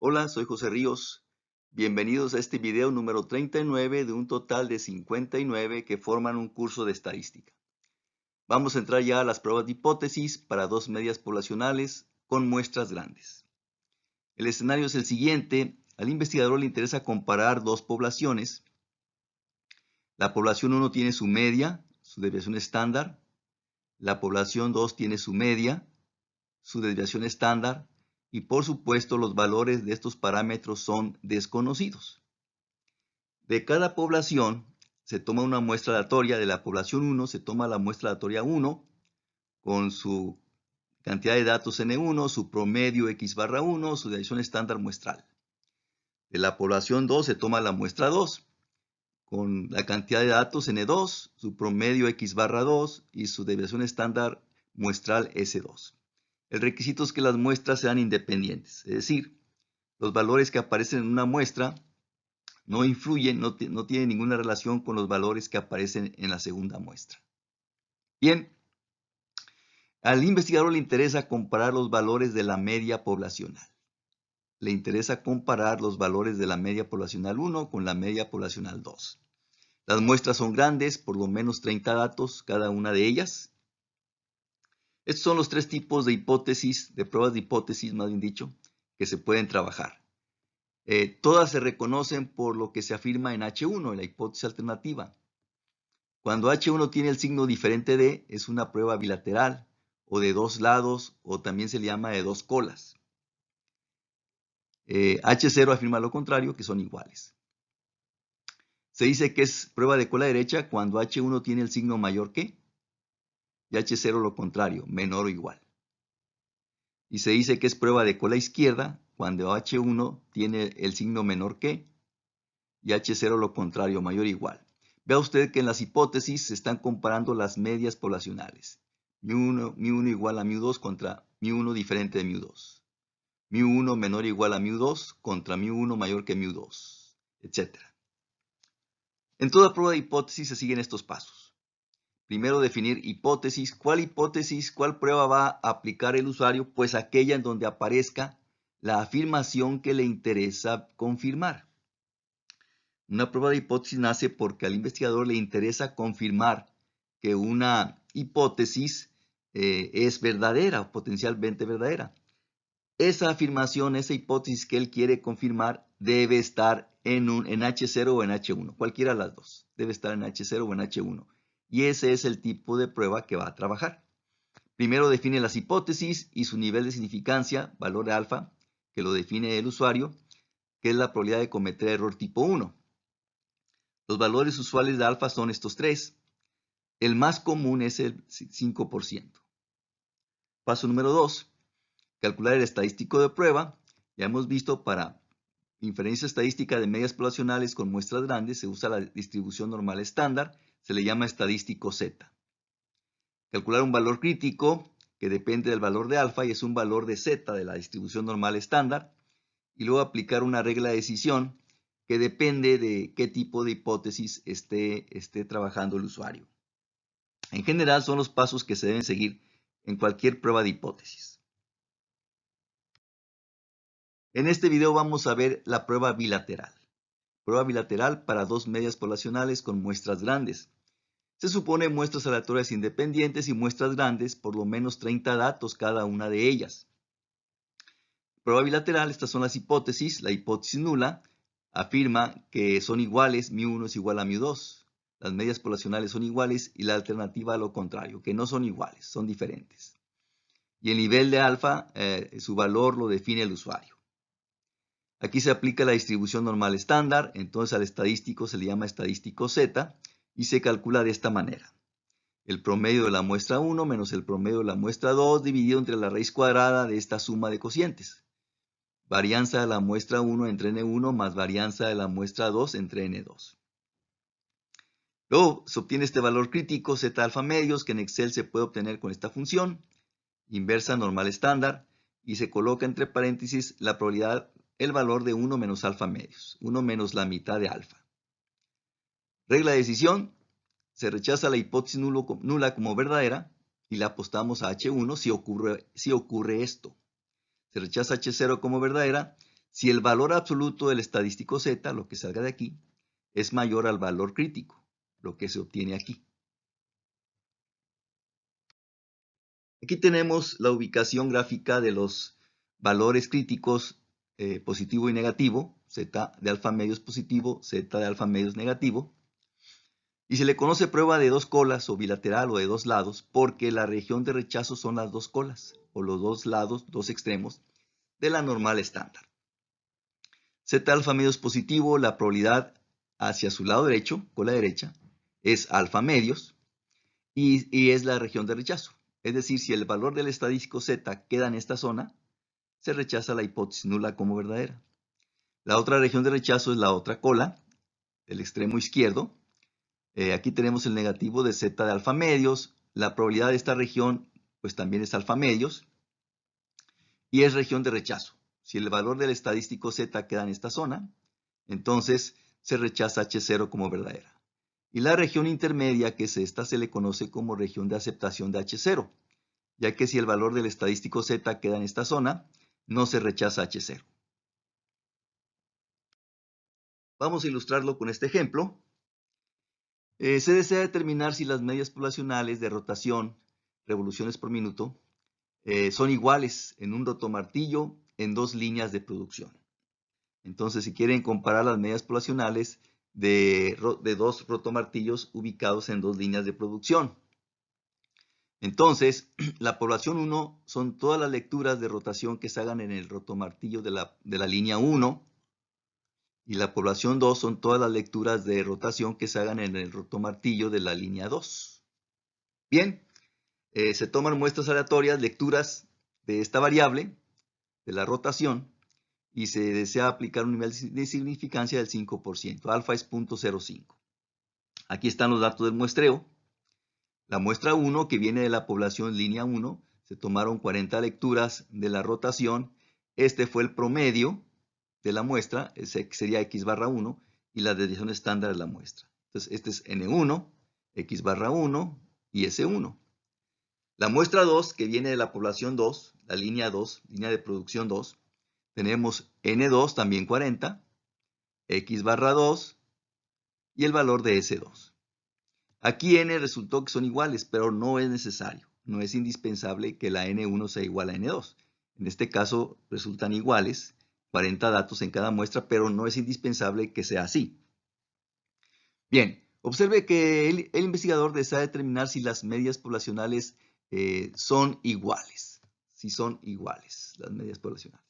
Hola, soy José Ríos. Bienvenidos a este video número 39 de un total de 59 que forman un curso de estadística. Vamos a entrar ya a las pruebas de hipótesis para dos medias poblacionales con muestras grandes. El escenario es el siguiente. Al investigador le interesa comparar dos poblaciones. La población 1 tiene su media, su desviación estándar. La población 2 tiene su media, su desviación estándar. Y por supuesto los valores de estos parámetros son desconocidos. De cada población se toma una muestra aleatoria. De la población 1 se toma la muestra aleatoria 1 con su cantidad de datos N1, su promedio X/1, su desviación estándar muestral. De la población 2 se toma la muestra 2 con la cantidad de datos N2, su promedio X/2 y su desviación estándar muestral S2. El requisito es que las muestras sean independientes, es decir, los valores que aparecen en una muestra no influyen, no tienen ninguna relación con los valores que aparecen en la segunda muestra. Bien, al investigador le interesa comparar los valores de la media poblacional. Le interesa comparar los valores de la media poblacional 1 con la media poblacional 2. Las muestras son grandes, por lo menos 30 datos cada una de ellas. Estos son los tres tipos de hipótesis, de pruebas de hipótesis, más bien dicho, que se pueden trabajar. Todas se reconocen por lo que se afirma en H1, en la hipótesis alternativa. Cuando H1 tiene el signo diferente de, es una prueba bilateral, o de dos lados, o también se le llama de dos colas. H0 afirma lo contrario, que son iguales. Se dice que es prueba de cola derecha cuando H1 tiene el signo mayor que, y H0 lo contrario, menor o igual. Y se dice que es prueba de cola izquierda cuando H1 tiene el signo menor que, y H0 lo contrario, mayor o igual. Vea usted que en las hipótesis se están comparando las medias poblacionales. μ1 igual a μ2 contra μ1 diferente de μ2. μ1 menor o igual a μ2 contra μ1 mayor que μ2, etc. En toda prueba de hipótesis se siguen estos pasos. Primero definir hipótesis. ¿Cuál prueba va a aplicar el usuario? Pues aquella en donde aparezca la afirmación que le interesa confirmar. Una prueba de hipótesis nace porque al investigador le interesa confirmar que una hipótesis es verdadera o potencialmente verdadera. Esa afirmación, esa hipótesis que él quiere confirmar debe estar en H0 o en H1, cualquiera de las dos. Debe estar en H0 o en H1. Y ese es el tipo de prueba que va a trabajar. Primero define las hipótesis y su nivel de significancia, valor de alfa, que lo define el usuario, que es la probabilidad de cometer error tipo 1. Los valores usuales de alfa son estos tres. El más común es el 5%. Paso número 2. Calcular el estadístico de prueba. Ya hemos visto para inferencia estadística de medias poblacionales con muestras grandes se usa la distribución normal estándar. Se le llama estadístico Z. Calcular un valor crítico que depende del valor de alfa y es un valor de Z de la distribución normal estándar. Y luego aplicar una regla de decisión que depende de qué tipo de hipótesis esté trabajando el usuario. En general son los pasos que se deben seguir en cualquier prueba de hipótesis. En este video vamos a ver la prueba bilateral. Prueba bilateral para dos medias poblacionales con muestras grandes. Se supone muestras aleatorias independientes y muestras grandes, por lo menos 30 datos cada una de ellas. Prueba bilateral, estas son las hipótesis. La hipótesis nula afirma que son iguales, μ1 es igual a μ2. Las medias poblacionales son iguales y la alternativa a lo contrario, que no son iguales, son diferentes. Y el nivel de alfa, su valor lo define el usuario. Aquí se aplica la distribución normal estándar, entonces al estadístico se le llama estadístico Z y se calcula de esta manera. El promedio de la muestra 1 menos el promedio de la muestra 2 dividido entre la raíz cuadrada de esta suma de cocientes. Varianza de la muestra 1 entre N1 más varianza de la muestra 2 entre N2. Luego se obtiene este valor crítico Z alfa medios que en Excel se puede obtener con esta función, inversa normal estándar, y se coloca entre paréntesis la probabilidad, el valor de 1 menos alfa medios, 1 menos la mitad de alfa. Regla de decisión, se rechaza la hipótesis nula como verdadera y la apostamos a H1 si ocurre esto. Se rechaza H0 como verdadera si el valor absoluto del estadístico Z, lo que salga de aquí, es mayor al valor crítico, lo que se obtiene aquí. Aquí tenemos la ubicación gráfica de los valores críticos positivo y negativo, Z de alfa medio es positivo, Z de alfa medio es negativo, y se le conoce prueba de dos colas o bilateral o de dos lados porque la región de rechazo son las dos colas o los dos lados, dos extremos de la normal estándar. Z alfa medio es positivo, la probabilidad hacia su lado derecho, cola derecha, es alfa medios y es la región de rechazo. Es decir, si el valor del estadístico Z queda en esta zona, se rechaza la hipótesis nula como verdadera. La otra región de rechazo es la otra cola, el extremo izquierdo. Aquí tenemos el negativo de Z de alfa medios. La probabilidad de esta región pues también es alfa medios y es región de rechazo. Si el valor del estadístico Z queda en esta zona, entonces se rechaza H0 como verdadera. Y la región intermedia, que es esta, se le conoce como región de aceptación de H0, ya que si el valor del estadístico Z queda en esta zona, no se rechaza H0. Vamos a ilustrarlo con este ejemplo. Se desea determinar si las medias poblacionales de rotación, revoluciones por minuto, son iguales en un rotomartillo en dos líneas de producción. Entonces, si quieren comparar las medias poblacionales de dos rotomartillos ubicados en dos líneas de producción. Entonces, la población 1 son todas las lecturas de rotación que se hagan en el rotomartillo de la línea 1. Y la población 2 son todas las lecturas de rotación que se hagan en el rotomartillo de la línea 2. Bien, se toman muestras aleatorias, lecturas de esta variable, de la rotación, y se desea aplicar un nivel de significancia del 5%. Alfa es 0.05. Aquí están los datos del muestreo. La muestra 1, que viene de la población línea 1, se tomaron 40 lecturas de la rotación. Este fue el promedio de la muestra, ese sería x barra 1, y la desviación estándar de la muestra. Entonces, este es N1, x barra 1 y S1. La muestra 2, que viene de la población 2, la línea 2, línea de producción 2, tenemos N2, también 40, x barra 2 y el valor de S2. Aquí N resultó que son iguales, pero no es necesario. No es indispensable que la N1 sea igual a N2. En este caso resultan iguales, 40 datos en cada muestra, pero no es indispensable que sea así. Bien, observe que el investigador desea determinar si las medias poblacionales son iguales. Si son iguales las medias poblacionales.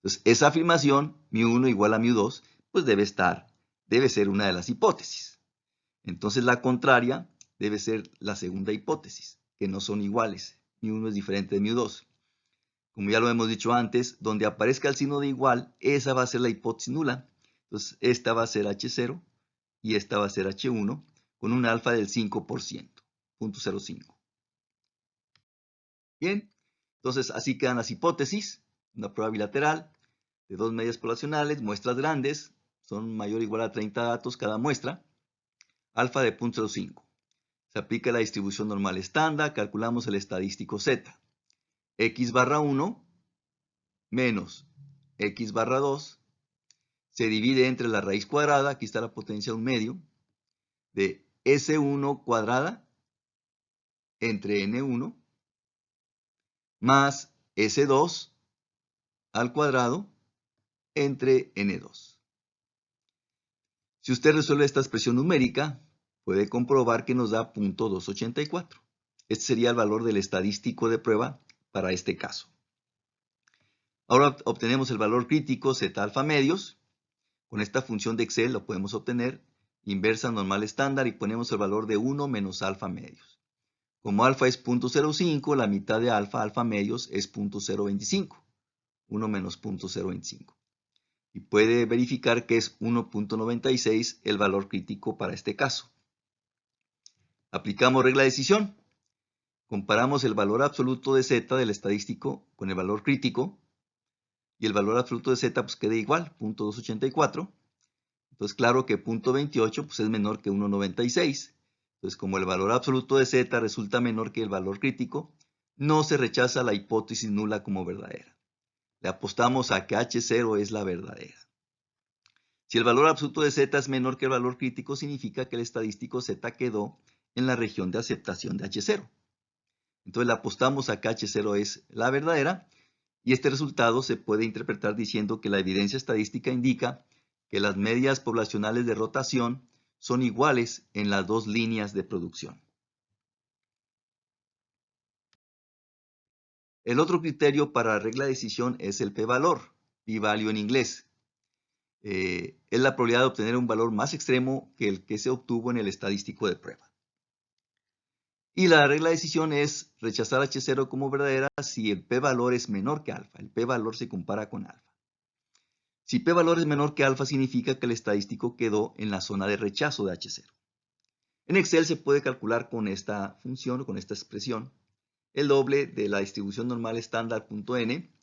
Entonces, esa afirmación, μ1 igual a μ2, pues debe ser una de las hipótesis. Entonces la contraria debe ser la segunda hipótesis, que no son iguales. μ1 es diferente de μ2. Como ya lo hemos dicho antes, donde aparezca el signo de igual, esa va a ser la hipótesis nula. Entonces esta va a ser H0 y esta va a ser H1 con un alfa del 5%, 0.05. Bien, entonces así quedan las hipótesis. Una prueba bilateral de dos medias poblacionales, muestras grandes, son mayor o igual a 30 datos cada muestra. Alfa de 0.05. Se aplica la distribución normal estándar, calculamos el estadístico Z. X barra 1 menos X barra 2 se divide entre la raíz cuadrada, aquí está la potencia de un medio, de S1 cuadrada entre N1 más S2 al cuadrado entre N2. Si usted resuelve esta expresión numérica, puede comprobar que nos da 0.284. Este sería el valor del estadístico de prueba para este caso. Ahora obtenemos el valor crítico Z alfa medios. Con esta función de Excel lo podemos obtener, inversa normal estándar, y ponemos el valor de 1 menos alfa medios. Como alfa es 0.05, la mitad de alfa medios, es 0.025. 1 menos 0.025. Y puede verificar que es 1.96 el valor crítico para este caso. Aplicamos regla de decisión. Comparamos el valor absoluto de Z del estadístico con el valor crítico. Y el valor absoluto de Z pues queda igual, 0.284. Entonces claro que 0.28 pues es menor que 1.96. Entonces como el valor absoluto de Z resulta menor que el valor crítico, no se rechaza la hipótesis nula como verdadera. Le apostamos a que H0 es la verdadera. Si el valor absoluto de Z es menor que el valor crítico, significa que el estadístico Z quedó en la región de aceptación de H0. Entonces le apostamos a que H0 es la verdadera y este resultado se puede interpretar diciendo que la evidencia estadística indica que las medias poblacionales de rotación son iguales en las dos líneas de producción. El otro criterio para la regla de decisión es el p-valor, p-value en inglés. Es la probabilidad de obtener un valor más extremo que el que se obtuvo en el estadístico de prueba. Y la regla de decisión es rechazar H0 como verdadera si el p-valor es menor que alfa. El p-valor se compara con alfa. Si p-valor es menor que alfa, significa que el estadístico quedó en la zona de rechazo de H0. En Excel se puede calcular con esta función, con esta expresión, el doble de la distribución normal estándar.n.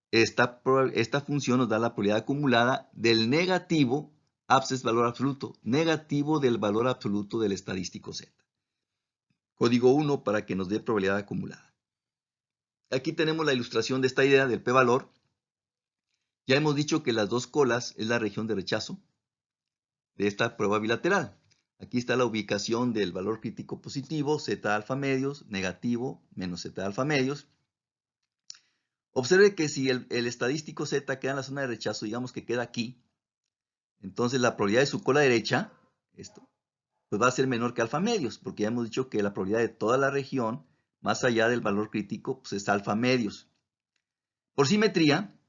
Esta función nos da la probabilidad acumulada del negativo abscess valor absoluto, negativo del valor absoluto del estadístico Z. Código 1 para que nos dé probabilidad acumulada. Aquí tenemos la ilustración de esta idea del p-valor. Ya hemos dicho que las dos colas es la región de rechazo de esta prueba bilateral. Aquí está la ubicación del valor crítico positivo, Z alfa medios, negativo, menos Z alfa medios. Observe que si el estadístico Z queda en la zona de rechazo, digamos que queda aquí, entonces la probabilidad de su cola derecha, esto, pues va a ser menor que alfa medios, porque ya hemos dicho que la probabilidad de toda la región, más allá del valor crítico, pues es alfa medios. Por simetría,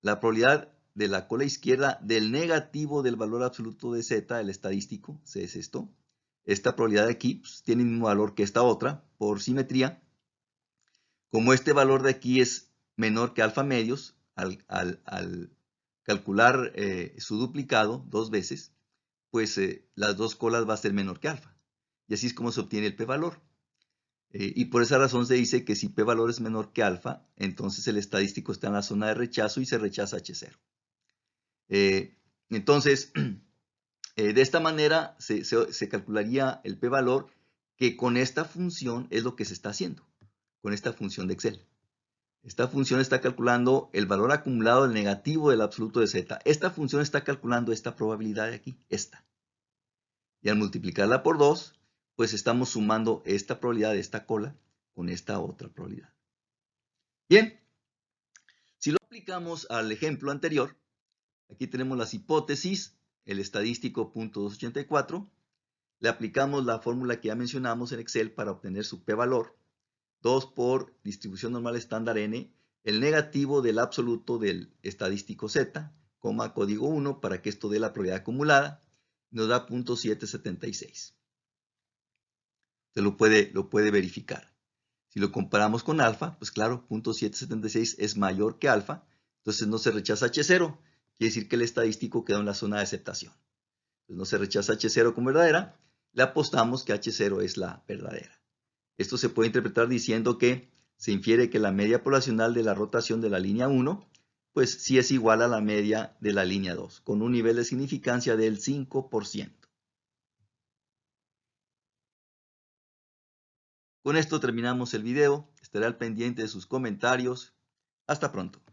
la probabilidad de la cola izquierda del negativo del valor absoluto de Z, el estadístico, C es esto. Esta probabilidad de aquí pues, tiene el mismo valor que esta otra, por simetría. Como este valor de aquí es menor que alfa medios, al calcular su duplicado dos veces, pues las dos colas va a ser menor que alfa. Y así es como se obtiene el p-valor. Y por esa razón se dice que si p-valor es menor que alfa, entonces el estadístico está en la zona de rechazo y se rechaza H0. Entonces, de esta manera se calcularía el p-valor, que con esta función es lo que se está haciendo, con esta función de Excel. Esta función está calculando el valor acumulado del negativo del absoluto de Z. Esta función está calculando esta probabilidad de aquí, esta. Y al multiplicarla por 2, pues estamos sumando esta probabilidad de esta cola con esta otra probabilidad. Bien, si lo aplicamos al ejemplo anterior, aquí tenemos las hipótesis, el estadístico .284. Le aplicamos la fórmula que ya mencionamos en Excel para obtener su p-valor. 2 por distribución normal estándar n, el negativo del absoluto del estadístico Z, coma código 1 para que esto dé la probabilidad acumulada. Nos da .776. Usted lo puede verificar. Si lo comparamos con alfa, pues claro, .776 es mayor que alfa, entonces no se rechaza H0, quiere decir que el estadístico quedó en la zona de aceptación. Entonces no se rechaza H0 como verdadera, le apostamos que H0 es la verdadera. Esto se puede interpretar diciendo que se infiere que la media poblacional de la rotación de la línea 1, pues sí es igual a la media de la línea 2, con un nivel de significancia del 5%. Con esto terminamos el video. Estaré al pendiente de sus comentarios. Hasta pronto.